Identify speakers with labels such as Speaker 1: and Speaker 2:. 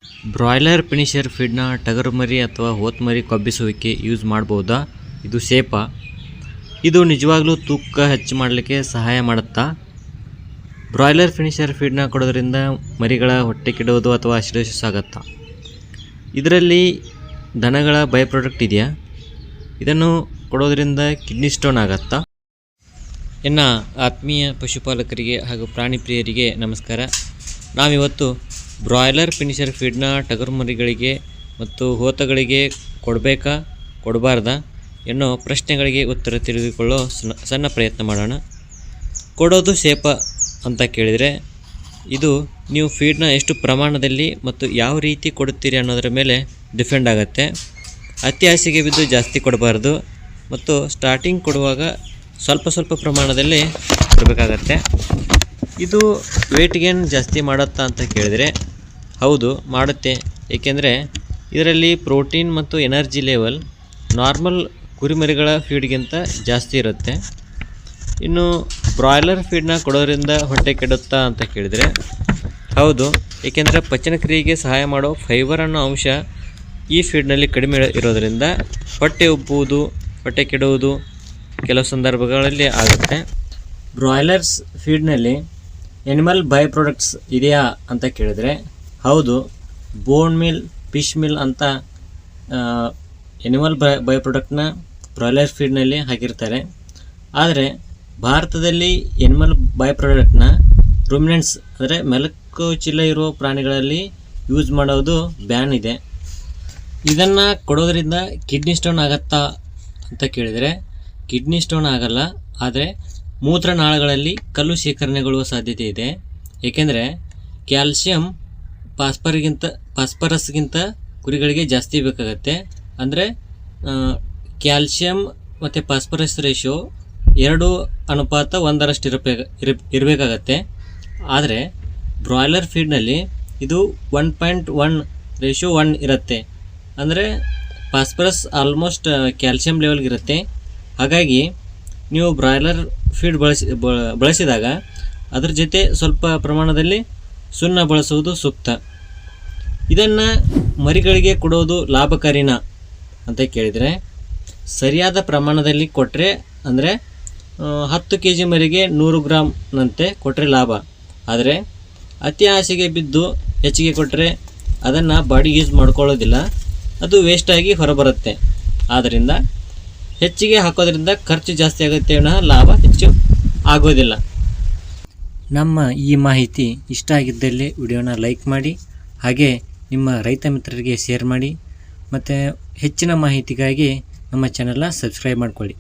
Speaker 1: Broiler finisher ಫೀಡ್ನ ಟಗರು ಮರಿ ಅಥವಾ ಹೋತ್ ಮರಿ ಕೊಬ್ಬಿಸುವಿಕೆ ಯೂಸ್ ಮಾಡ್ಬೋದಾ? ಇದು ಸೇಫಾ? ಇದು ನಿಜವಾಗ್ಲೂ ತೂಕ ಹೆಚ್ಚು ಮಾಡಲಿಕ್ಕೆ ಸಹಾಯ ಮಾಡುತ್ತಾ? ಬ್ರಾಯ್ಲರ್ ಫಿನಿಶರ್ ಫೀಡ್ನ ಕೊಡೋದ್ರಿಂದ ಮರಿಗಳ ಹೊಟ್ಟೆ ಕೆಡೋದು ಅಥವಾ ಅಸಿಡೋಸಿಸ್ ಆಗುತ್ತಾ? ಇದರಲ್ಲಿ ದನಗಳ ಬೈ ಪ್ರಾಡಕ್ಟ್ ಇದೆಯಾ? ಇದನ್ನು ಕೊಡೋದ್ರಿಂದ ಕಿಡ್ನಿ ಸ್ಟೋನ್ ಆಗುತ್ತಾ? ಎನ್ನ ಆತ್ಮೀಯ ಪಶುಪಾಲಕರಿಗೆ ಹಾಗೂ ಪ್ರಾಣಿ ಪ್ರಿಯರಿಗೆ ನಮಸ್ಕಾರ. ನಾವಿವತ್ತು ಬ್ರಾಯ್ಲರ್ ಫಿನಿಶರ್ ಫೀಡ್ನ ಟಗರು ಮರಿಗಳಿಗೆ ಮತ್ತು ಹೋತಗಳಿಗೆ ಕೊಡಬೇಕಾ ಕೊಡಬಾರ್ದಾ ಎನ್ನೋ ಪ್ರಶ್ನೆಗಳಿಗೆ ಉತ್ತರ ತಿಳಿದುಕೊಳ್ಳೋ ಸಣ್ಣ ಪ್ರಯತ್ನ ಮಾಡೋಣ. ಕೊಡೋದು ಸೇಫಾ ಅಂತ ಕೇಳಿದರೆ, ಇದು ನೀವು ಫೀಡ್ನ ಎಷ್ಟು ಪ್ರಮಾಣದಲ್ಲಿ ಮತ್ತು ಯಾವ ರೀತಿ ಕೊಡುತ್ತೀರಿ ಅನ್ನೋದರ ಮೇಲೆ ಡಿಪೆಂಡ್ ಆಗುತ್ತೆ. ಅತಿ ಆಸೆಗೆ ಬಿದ್ದು ಜಾಸ್ತಿ ಕೊಡಬಾರ್ದು ಮತ್ತು ಸ್ಟಾರ್ಟಿಂಗ್ ಕೊಡುವಾಗ ಸ್ವಲ್ಪ ಪ್ರಮಾಣದಲ್ಲಿ ಕೊಡಬೇಕಾಗತ್ತೆ. ಇದು ವೇಟ್ ಗೇನ್ ಜಾಸ್ತಿ ಮಾಡುತ್ತಾ ಅಂತ ಕೇಳಿದರೆ, ಹೌದು ಮಾಡುತ್ತೆ. ಏಕೆಂದರೆ ಇದರಲ್ಲಿ ಪ್ರೋಟೀನ್ ಮತ್ತು ಎನರ್ಜಿ ಲೆವೆಲ್ ನಾರ್ಮಲ್ ಕುರಿಮರಿಗಳ ಫೀಡ್ಗಿಂತ ಜಾಸ್ತಿ ಇರುತ್ತೆ. ಇನ್ನು ಬ್ರಾಯ್ಲರ್ ಫೀಡ್ನ ಕೊಡೋದ್ರಿಂದ ಹೊಟ್ಟೆ ಕೆಡುತ್ತಾ ಅಂತ ಕೇಳಿದರೆ, ಹೌದು. ಏಕೆಂದರೆ ಪಚನಕ್ರಿಯೆಗೆ ಸಹಾಯ ಮಾಡೋ ಫೈಬರ್ ಅನ್ನೋ ಅಂಶ ಈ ಫೀಡ್ನಲ್ಲಿ ಕಡಿಮೆ ಇರೋದರಿಂದ ಹೊಟ್ಟೆ ಉಬ್ಬುವುದು, ಹೊಟ್ಟೆ ಕೆಡುವುದು ಕೆಲವು ಸಂದರ್ಭಗಳಲ್ಲಿ ಆಗುತ್ತೆ. ಬ್ರಾಯ್ಲರ್ಸ್ ಫೀಡ್ನಲ್ಲಿ ಎನಿಮಲ್ ಬೈ ಪ್ರಾಡಕ್ಟ್ಸ್ ಇದೆಯಾ ಅಂತ ಕೇಳಿದರೆ, ಹೌದು. ಬೋನ್ ಮಿಲ್, ಫಿಶ್ ಮಿಲ್ ಅಂತ ಎನಿಮಲ್ ಬೈ ಪ್ರಾಡಕ್ಟ್ನ ಬ್ರಾಯ್ಲರ್ ಫೀಡ್ನಲ್ಲಿ ಹಾಕಿರ್ತಾರೆ. ಆದರೆ ಭಾರತದಲ್ಲಿ ಎನಿಮಲ್ ಬೈ ಪ್ರಾಡಕ್ಟ್ನ ರುಮಿನೆಂಟ್ಸ್ ಅಂದರೆ ಮೆಲುಕು ಚೀಲ ಇರುವ ಪ್ರಾಣಿಗಳಲ್ಲಿ ಯೂಸ್ ಮಾಡೋದು ಬ್ಯಾನ್ ಇದೆ. ಇದನ್ನು ಕೊಡೋದ್ರಿಂದ ಕಿಡ್ನಿ ಸ್ಟೋನ್ ಆಗುತ್ತಾ ಅಂತ ಕೇಳಿದರೆ, ಕಿಡ್ನಿ ಸ್ಟೋನ್ ಆಗಲ್ಲ. ಆದರೆ ಮೂತ್ರನಾಳಗಳಲ್ಲಿ ಕಲ್ಲು ಶೇಖರಣೆಗೊಳ್ಳುವ ಸಾಧ್ಯತೆ ಇದೆ. ಏಕೆಂದರೆ ಕ್ಯಾಲ್ಸಿಯಂ ಫಾಸ್ಫರಸ್ಗಿಂತ ಕುರಿಗಳಿಗೆ ಜಾಸ್ತಿ ಬೇಕಾಗತ್ತೆ. ಅಂದರೆ ಕ್ಯಾಲ್ಸಿಯಂ ಮತ್ತು ಫಾಸ್ಫರಸ್ ರೇಷಿಯೋ 2:1 ಇರಬೇಕಾಗತ್ತೆ. ಆದರೆ ಬ್ರಾಯ್ಲರ್ ಫೀಡ್ನಲ್ಲಿ ಇದು 1.1:1 ಇರುತ್ತೆ. ಅಂದರೆ ಫಾಸ್ಫರಸ್ ಆಲ್ಮೋಸ್ಟ್ ಕ್ಯಾಲ್ಸಿಯಂ ಲೆವೆಲ್ಗಿರುತ್ತೆ. ಹಾಗಾಗಿ ನೀವು ಬ್ರಾಯ್ಲರ್ ಫೀಡ್ ಬಳಸಿದಾಗ ಅದ್ರ ಜೊತೆ ಸ್ವಲ್ಪ ಪ್ರಮಾಣದಲ್ಲಿ ಸುಣ್ಣ ಬಳಸುವುದು ಸೂಕ್ತ. ಇದನ್ನು ಮರಿಗಳಿಗೆ ಕೊಡೋದು ಲಾಭಕಾರಿನಾ ಅಂತ ಕೇಳಿದರೆ, ಸರಿಯಾದ ಪ್ರಮಾಣದಲ್ಲಿ ಕೊಟ್ಟರೆ, ಅಂದರೆ 10 kg ಮರಿಗೆ 100 ಗ್ರಾಮ್ನಂತೆ ಕೊಟ್ಟರೆ ಲಾಭ. ಆದರೆ ಅತಿ ಆಸೆಗೆ ಬಿದ್ದು ಹೆಚ್ಚಿಗೆ ಕೊಟ್ಟರೆ ಅದನ್ನು ಬಾಡಿ ಯೂಸ್ ಮಾಡ್ಕೊಳ್ಳೋದಿಲ್ಲ, ಅದು ವೇಸ್ಟಾಗಿ ಹೊರಬರುತ್ತೆ. ಆದ್ದರಿಂದ ಹೆಚ್ಚಿಗೆ ಹಾಕೋದ್ರಿಂದ ಖರ್ಚು ಜಾಸ್ತಿ ಆಗುತ್ತೆ, ಲಾಭ ಹೆಚ್ಚು ಆಗೋದಿಲ್ಲ. ನಮ್ಮ ಈ ಮಾಹಿತಿ ಇಷ್ಟ ಆಗಿದ್ದಲ್ಲಿ ವಿಡಿಯೋನ ಲೈಕ್ ಮಾಡಿ, ಹಾಗೆ ನಿಮ್ಮ ರೈತ ಮಿತ್ರರಿಗೆ ಶೇರ್ ಮಾಡಿ, ಮತ್ತು ಹೆಚ್ಚಿನ ಮಾಹಿತಿಗಾಗಿ ನಮ್ಮ ಚಾನಲ್ನ ಸಬ್ಸ್ಕ್ರೈಬ್ ಮಾಡ್ಕೊಳ್ಳಿ.